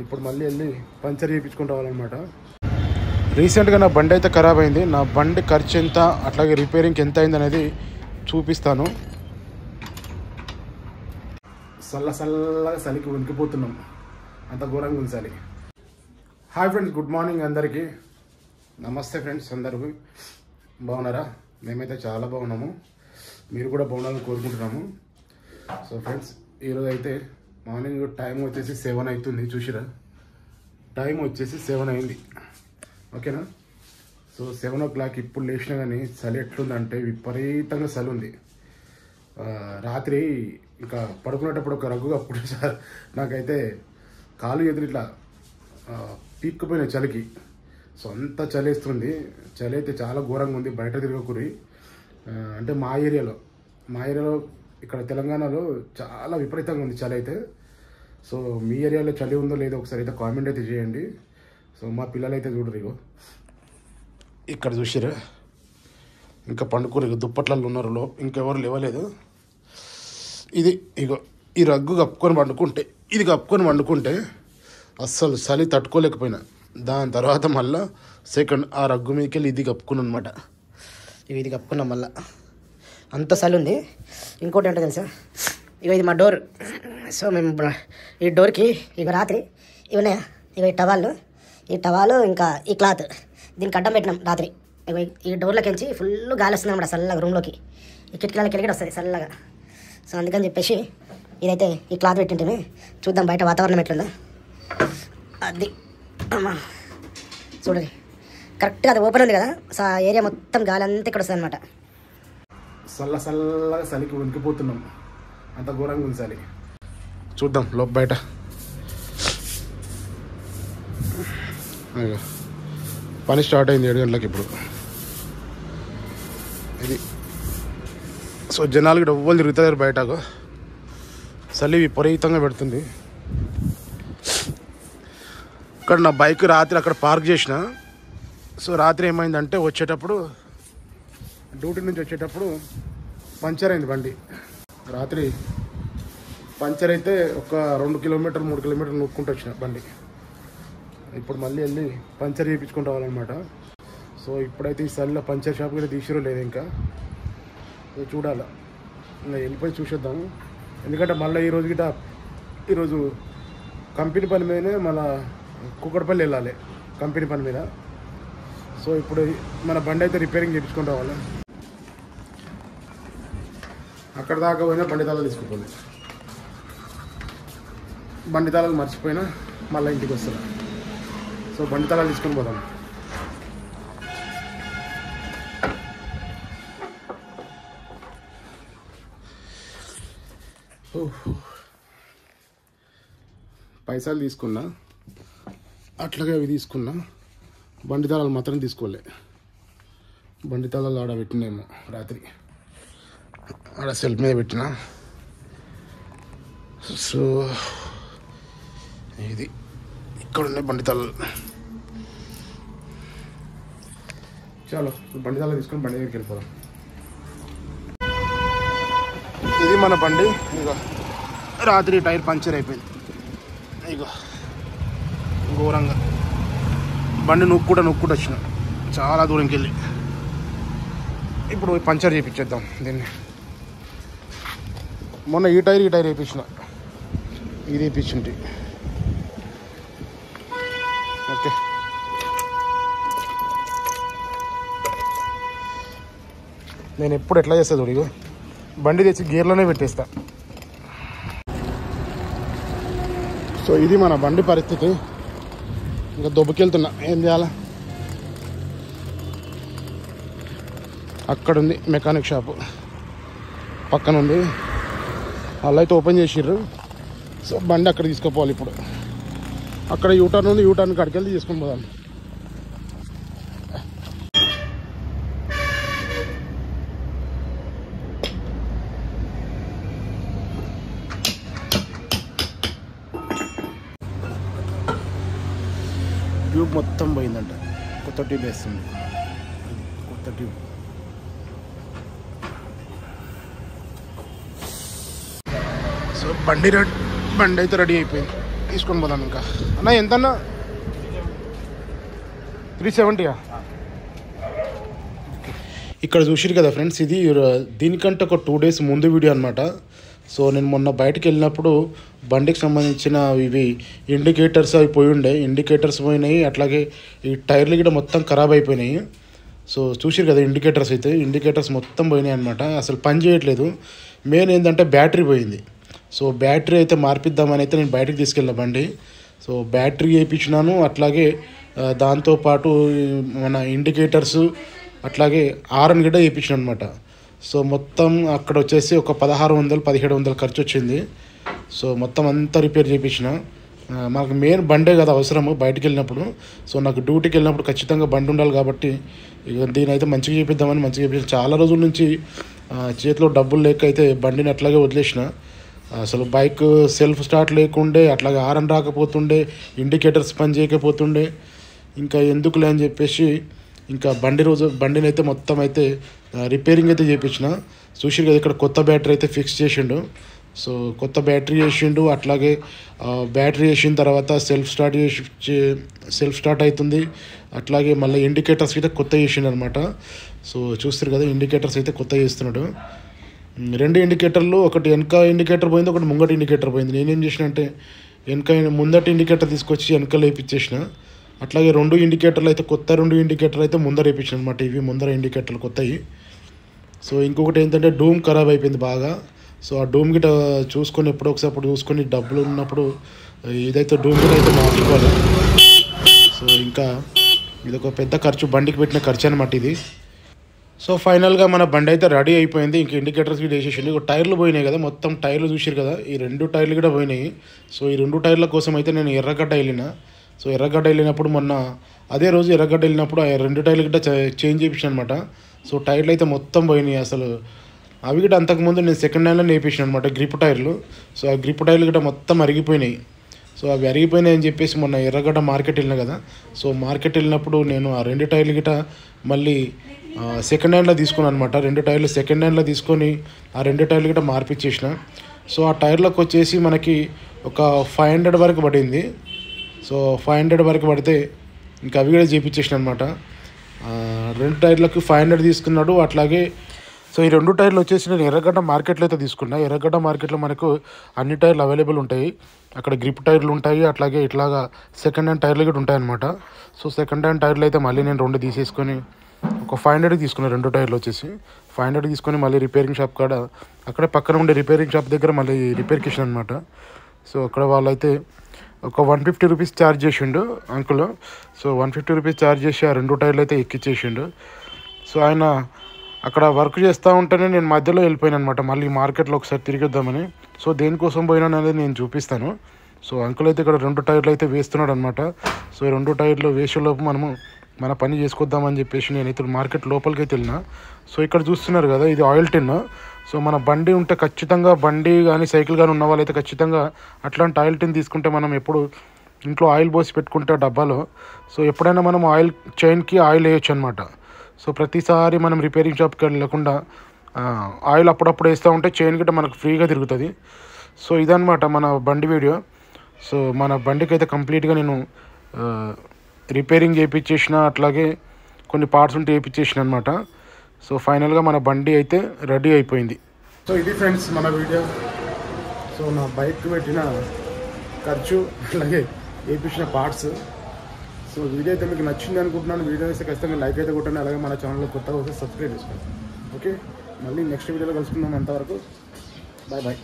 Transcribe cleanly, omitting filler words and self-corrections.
ఇప్పుడు మళ్ళీ వెళ్ళి పంచర్ చేయించుకుని రావాలన్నమాట. రీసెంట్గా నా బండి అయితే ఖరాబ్ అయింది. నా బండి ఖర్చు ఎంత, అట్లాగే రిపేరింగ్కి ఎంత అయింది అనేది చూపిస్తాను. చల్లగా చలికి వణికిపోతున్నాం, అంత ఘోరంగా ఉంది చలి. హాయ్ ఫ్రెండ్స్, గుడ్ మార్నింగ్ అందరికీ. నమస్తే ఫ్రెండ్స్, అందరికీ బాగున్నారా? మేమైతే చాలా బాగున్నాము, మీరు కూడా బాగుండాలని కోరుకుంటున్నాము. సో ఫ్రెండ్స్, ఈరోజు అయితే మార్నింగ్ టైం వచ్చేసి 7 అవుతుంది. చూసిరా, టైం వచ్చేసి 7 అయింది. ఓకేనా? సో 7 o'clock ఇప్పుడు లేచినా కానీ చలి ఎట్లుందంటే విపరీతంగా చలి ఉంది. రాత్రి ఇంకా పడుకునేటప్పుడు ఒక రగ్గు అప్పుడు సార్ నాకైతే కాలు ఎదురు ఇట్లా పీక్కుపోయిన చలికి. సో అంత చలేస్తుంది. చలి అయితే చాలా ఘోరంగా ఉంది. బయట తిరగకూరి. అంటే మా ఏరియాలో ఇక్కడ తెలంగాణలో చాలా విపరీతంగా ఉంది చలి అయితే. సో మీ ఏరియాలో చలి ఉందో లేదో ఒకసారి అయితే కామెంట్ అయితే చేయండి. సో మా పిల్లలు అయితే చూడరు, ఇగో ఇక్కడ చూసిరా, ఇంకా పండుకోరు, దుప్పట్లలో ఉన్నారు, ఇంకెవరు లేవలేదు. ఇది ఇగో ఈ రగ్గు కప్పుకొని వండుకుంటే అస్సలు చలి తట్టుకోలేకపోయినా. దాని తర్వాత మళ్ళీ సెకండ్ ఆ రగ్గు మీదకి వెళ్ళి ఇది కప్పుకున్నాను అనమాట. ఇది కప్పుకున్నాం మళ్ళీ, అంత చలి ఉంది. ఇంకోటి ఏంటో తెలుసా, ఇక ఇది మా డోర్. సో మేము ఈ డోర్కి ఇక రాత్రి ఇవన్నాయా, ఇక ఈ టవాలు ఇంకా ఈ క్లాత్ దీనికి అడ్డం పెట్టినాం రాత్రి. ఇక ఈ డోర్లోకి వెళ్ళి ఫుల్ గాలి వస్తుంది అన్నమాట చల్లగా రూమ్లోకి. ఈ కిటికీలకి వెళ్ళి వస్తుంది చల్లగా. సో అందుకని చెప్పేసి ఇదైతే ఈ క్లాత్ పెట్టింటే చూద్దాం బయట వాతావరణం ఎట్లుందో. అది అమ్మా చూడండి, కరెక్ట్గా అది ఓపెన్ ఉంది కదా. సో ఆ ఏరియా మొత్తం గాలి అంతా ఇక్కడ వస్తుంది అనమాట. చల్లగా చలికి వణికిపోతున్నాం, అంత ఘోరంగా ఉంది చలి. చూద్దాం బయట. పని స్టార్ట్ అయింది 7 గంటలకు ఇప్పుడు. ఇది సో జనాలకి ఎవ్వరు తిరుగుతారు బయటకు. చలి విపరీతంగా పెడుతుంది. ఇక్కడ నా బైక్ రాత్రి అక్కడ పార్క్ చేసిన. సో రాత్రి ఏమైందంటే డ్యూటీ నుంచి వచ్చేటప్పుడు పంచర్ అయింది బండి. రాత్రి పంచర్ అయితే ఒక 2 కిలోమీటర్లు 3 కిలోమీటర్లు నొక్కుంటూ వచ్చిన బండి. ఇప్పుడు మళ్ళీ వెళ్ళి పంచర్ చేయించుకుని రావాలన్నమాట. సో ఇప్పుడైతే ఈ చలిలో పంచర్ షాప్ కూడా తీసిరో లేదు, ఇంకా చూడాలి. ఇంకా వెళ్ళిపోయి చూసేద్దాము. ఎందుకంటే మళ్ళీ ఈరోజు కంపెనీ పని మీదనే మళ్ళీ కూకట్పల్లి వెళ్ళాలి, కంపెనీ పని మీద. సో ఇప్పుడు మన బండి అయితే రిపేరింగ్ చేయించుకొని రావాలి. అక్కడ దాకా పోయినా బండి తాళాలు తీసుకుపోయింది. బండి తాళాలు మర్చిపోయినా మళ్ళీ ఇంటికి వస్తాను. సో బండి తాళాలు తీసుకొని పోదాం. పైసలు తీసుకున్నా, అట్లాగే అవి తీసుకున్నా. బండి తాళాలు మాత్రం తీసుకోలే. బండి తాళాలు ఆడ పెట్టినేమో రాత్రి, ఆడ సెల్ఫ్ మీద పెట్టినా. సో ఇది ఇక్కడ ఉన్నాయి బండి తాళాలు. చాలు బండి తాళాలు తీసుకొని బండి దగ్గరికి వెళ్ళిపోదాం. ఇది మన బండి. ఇక రాత్రి టైర్ పంచర్ అయిపోయింది. ఇక ఘోరంగా బండి నొక్కుంటూ వచ్చిన చాలా దూరంకి వెళ్ళి. ఇప్పుడు పంచర్ చేయించేద్దాం దీన్ని. మొన్న ఈ టైర్ వేయించిన, ఇది వేయించింటి. ఓకే, నేను ఎప్పుడు ఎట్లా చేస్తా చూడు, బండి తెచ్చి గేర్లోనే పెట్టేస్తా. సో ఇది మన బండి పరిస్థితి. ఇంకా దొబ్బకెళ్తున్నా, ఏం చేయాలా? అక్కడ ఉంది మెకానిక్ షాపు, పక్కన ఉంది. వాళ్ళు అయితే ఓపెన్ చేసిర్రు. సో బండి అక్కడ తీసుకుపోవాలి. ఇప్పుడు అక్కడ యూటర్న్ ఉంది, యూటర్న్ కాడికి వెళ్ళి తీసుకొని పోదాం. ట్యూబ్ మొత్తం పోయిందంట, కొత్త ట్యూబ్ వేస్తుంది. కొత్త ట్యూబ్. సో బండి అయితే రెడీ అయిపోయింది. తీసుకొని పోదాం ఇంకా. అన్న ఎంతన్నా? 370. ఇక్కడ చూసిరు కదా ఫ్రెండ్స్, ఇది దీనికంటే ఒక 2 days ముందు వీడియో అనమాట. సో నేను మొన్న బయటకు వెళ్ళినప్పుడు బండికి సంబంధించిన ఇవి ఇండికేటర్స్ అవి పోయి ఉండే, ఇండికేటర్స్ పోయినాయి, అట్లాగే ఈ టైర్లు కూడా మొత్తం ఖరాబ్ అయిపోయినాయి. సో చూసిరు కదా ఇండికేటర్స్ మొత్తం పోయినాయి అనమాట. అసలు పని చేయట్లేదు. మెయిన్ ఏంటంటే బ్యాటరీ పోయింది. సో బ్యాటరీ అయితే మార్పిద్దామని అయితే నేను బయటకు తీసుకెళ్ళిన బండి. సో బ్యాటరీ వేయించినాను, అట్లాగే దాంతోపాటు మన ఇండికేటర్స్ అట్లాగే హారన్ కూడా వేయించిన అనమాట. సో మొత్తం అక్కడ వచ్చేసి ఒక 1600-1700 ఖర్చు వచ్చింది. సో మొత్తం అంతా రిపేర్ చేయించిన. మనకు మెయిన్ బండే కదా అవసరము బయటికి వెళ్ళినప్పుడు. సో నాకు డ్యూటీకి వెళ్ళినప్పుడు ఖచ్చితంగా బండి ఉండాలి కాబట్టి దీని అయితే మంచిగా చేయించాను. చాలా రోజుల నుంచి చేతిలో డబ్బులు లేక అయితే బండిని అట్లాగే వదిలేసిన. అసలు బైక్ సెల్ఫ్ స్టార్ట్ లేకుండే, అట్లాగే హారన్ రాకపోతుండే, ఇండికేటర్స్ పని చేయకపోతుండే. ఇంకా ఎందుకులే అని చెప్పేసి ఇంకా బండిని అయితే మొత్తం అయితే రిపేరింగ్ అయితే చేయించిన. చూసిరు కదా ఇక్కడ కొత్త బ్యాటరీ అయితే ఫిక్స్ చేసిండు. సో కొత్త బ్యాటరీ వేసిండు, అట్లాగే బ్యాటరీ వేసిన తర్వాత సెల్ఫ్ స్టార్ట్ అవుతుంది. అట్లాగే మళ్ళీ ఇండికేటర్స్ అయితే కొత్త చేసిండు అనమాట. సో చూస్తారు కదా ఇండికేటర్స్ అయితే కొత్త చేస్తున్నాడు. 2 ఇండికేటర్లు, ఒకటి వెనక ఇండికేటర్ పోయింది, ఒకటి ముంగటి ఇండికేటర్ పోయింది. నేనేం చేసిన అంటే ముందటి ఇండికేటర్ తీసుకొచ్చి వెనకాల వేయించేసిన. అట్లాగే 2 ఇండికేటర్లు అయితే కొత్త 2 ఇండికేటర్లు అయితే ముందర వేయించిన అనమాట. ఇవి ముందర ఇండికేటర్లు కొత్తవి. సో ఇంకొకటి ఏంటంటే డూమ్ ఖరాబ్ అయిపోయింది బాగా. సో ఆ డూమ్ గిట చూసుకొని ఎప్పుడో ఒకసారి చూసుకొని డబ్బులు ఉన్నప్పుడు ఇదైతే డూమ్ గిట అయితే మార్చుకోవాలి. సో ఇంకా ఇదొక పెద్ద ఖర్చు, బండికి పెట్టిన ఖర్చు అనమాట ఇది. సో ఫైనల్గా మన బండి అయితే రెడీ అయిపోయింది. ఇంక ఇండికేటర్స్ కూడా వేసేసింది. టైర్లు పోయినాయి కదా, మొత్తం టైర్లు చూసారు కదా, ఈ 2 టైర్లు కూడా పోయినాయి. సో ఈ 2 టైర్ల కోసం అయితే నేను ఎర్రగడ్డ వెళ్ళిన. సో ఎర్రగడ్డ వెళ్ళినప్పుడు అదే రోజు ఎర్రగడ్డ వెళ్ళినప్పుడు ఆ 2 టైర్లు కూడా చేంజ్ చేయించాను అనమాట. సో టైర్లు అయితే మొత్తం పోయినాయి. అసలు అవి కూడా అంతకుముందు నేను సెకండ్ హ్యాండ్లో నేర్పించాను అనమాట గ్రిప్ టైర్లు. సో ఆ గ్రిప్ టైర్లు కూడా మొత్తం అరిగిపోయినాయి. సో అవి అరిగిపోయినాయి అని చెప్పేసి మొన్న ఎర్రగడ్డ మార్కెట్ వెళ్ళినా కదా. సో మార్కెట్ వెళ్ళినప్పుడు నేను ఆ 2 టైర్లు గిట మళ్ళీ సెకండ్ హ్యాండ్లో తీసుకున్నాను అనమాట. 2 టైర్లు సెకండ్ హ్యాండ్లో తీసుకొని ఆ 2 టైర్లు గిట మార్పిచ్చేసిన. సో ఆ టైర్లకు వచ్చేసి మనకి ఒక 500 వరకు పడింది. సో 500 వరకు పడితే ఇంకా అవి కూడా చేయించేసిన అనమాట. 2 టైర్లకు 500 తీసుకున్నాడు. అట్లాగే సో ఈ 2 టైర్లు వచ్చేసి నేను ఎర్రగడ్డ మార్కెట్లో అయితే తీసుకున్నా. ఎర్రగడ్డ మార్కెట్లో మనకు అన్ని టైర్లు అవైలబుల్ ఉంటాయి. అక్కడ గ్రిప్ టైర్లు ఉంటాయి, అట్లాగే ఇట్లాగా సెకండ్ హ్యాండ్ టైర్లు కూడా ఉంటాయి అనమాట. సో సెకండ్ హ్యాండ్ టైర్లు అయితే మళ్ళీ నేను 2 తీసేసుకొని ఒక 500 తీసుకున్నాను. 2 టైర్లు వచ్చేసి 500 తీసుకొని మళ్ళీ రిపేరింగ్ షాప్ కాడ అక్కడే పక్కన ఉండే రిపేరింగ్ షాప్ దగ్గర మళ్ళీ రిపేర్కి ఇచ్చిన అనమాట. సో అక్కడ వాళ్ళైతే ఒక 150 రూపీస్ ఛార్జ్ చేసిండు అంకుల్. సో 150 రూపీస్ ఛార్జ్ చేసి ఆ 2 టైర్లు అయితే ఎక్కిచ్చేసిండు. సో ఆయన అక్కడ వర్క్ చేస్తూ ఉంటేనే నేను మధ్యలో వెళ్ళిపోయాను అనమాట. మళ్ళీ మార్కెట్లో ఒకసారి తిరిగిద్దామని. సో దేనికోసం పోయినాను అనేది నేను చూపిస్తాను. సో అంకుల్ అయితే ఇక్కడ 2 టైర్లు అయితే వేస్తున్నాడు అనమాట. సో ఈ 2 టైర్లు వేసేలోపు మనము మన పని చేసుకొద్దామని చెప్పేసి నేనైతే మార్కెట్ లోపలికి అయితే వెళ్ళిన. సో ఇక్కడ చూస్తున్నారు కదా, ఇది ఆయిల్ టిన్. సో మన బండి ఉంటే ఖచ్చితంగా, బండి కానీ సైకిల్ కానీ ఉన్న వాళ్ళైతే ఖచ్చితంగా అట్లాంటి ఆయిల్ టిన్ తీసుకుంటే మనం ఎప్పుడు ఇంట్లో ఆయిల్ పోసి పెట్టుకుంటే డబ్బాలో, సో ఎప్పుడైనా మనం ఆయిల్ చైన్కి ఆయిల్ వేయచ్చు అనమాట. సో ప్రతిసారి మనం రిపేరింగ్ షాప్కి వెళ్ళకుండా ఆయిల్ అప్పుడప్పుడు వేస్తూ ఉంటే చైన్ గిట్ట మనకు ఫ్రీగా తిరుగుతుంది. సో ఇదనమాట మన బండి వీడియో. సో మన బండికి అయితే కంప్లీట్గా నేను రిపేరింగ్ చేయించేసిన, అట్లాగే కొన్ని పార్ట్స్ ఉంటే వేయించేసిన అనమాట. సో ఫైనల్గా మన బండి అయితే రెడీ అయిపోయింది. సో ఇది ఫ్రెండ్స్ మన వీడియో. సో నా బైక్ పెట్టిన ఖర్చు, అలాగే వేయించిన పార్ట్స్. సో వీడియో అయితే మీకు నచ్చింది అనుకుంటున్నాను. వీడియో అయితే ఖచ్చితంగా లైక్ అయితే కొట్టండి, అలాగే మన ఛానల్లో కొత్తగా వస్తే సబ్స్క్రైబ్ చేసుకోండి. ఓకే, మళ్ళీ నెక్స్ట్ వీడియోలో కలుసుకుందాం. అంతవరకు బాయ్ బాయ్.